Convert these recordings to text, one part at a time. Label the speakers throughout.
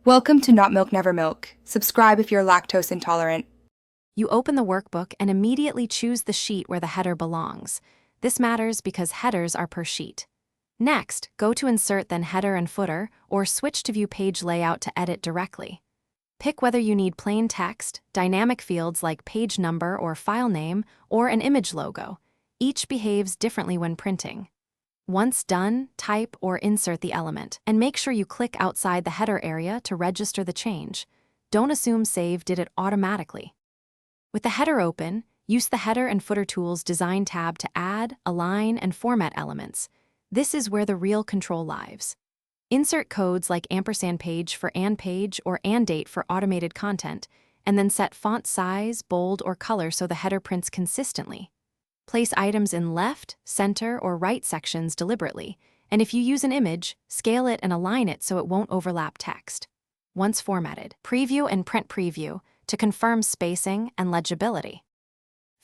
Speaker 1: Welcome to Not Milk Never Milk. Subscribe if you're lactose intolerant.
Speaker 2: You open the workbook and immediately choose the sheet where the header belongs. This matters because headers are per sheet. Next, go to Insert, then Header and Footer, or switch to View Page Layout to edit directly. Pick whether you need plain text, dynamic fields like page number or file name, or an image logo. Each behaves differently when printing. Once done, type or insert the element, and make sure you click outside the header area to register the change. Don't assume Save did it automatically. With the header open, use the Header and Footer Tools Design tab to add, align, and format elements. This is where the real control lies. Insert codes like &page for and page or and date for automated content, and then set font size, bold, or color so the header prints consistently. Place items in left, center, or right sections deliberately, and if you use an image, scale it and align it so it won't overlap text. Once formatted, preview and print preview to confirm spacing and legibility.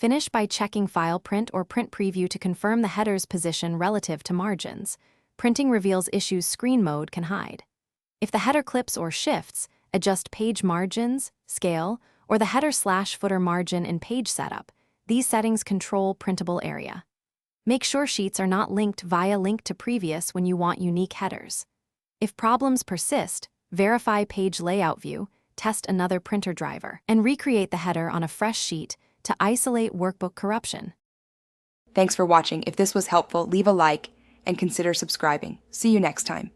Speaker 2: Finish by checking File Print or Print Preview to confirm the header's position relative to margins. Printing reveals issues screen mode can hide. If the header clips or shifts, adjust page margins, scale, or the header/footer margin in Page Setup. These settings control printable area. Make sure sheets are not linked via Link to Previous when you want unique headers. If problems persist, verify Page Layout View, test another printer driver, and recreate the header on a fresh sheet to isolate workbook corruption.
Speaker 1: Thanks for watching. If this was helpful, leave a like and consider subscribing. See you next time.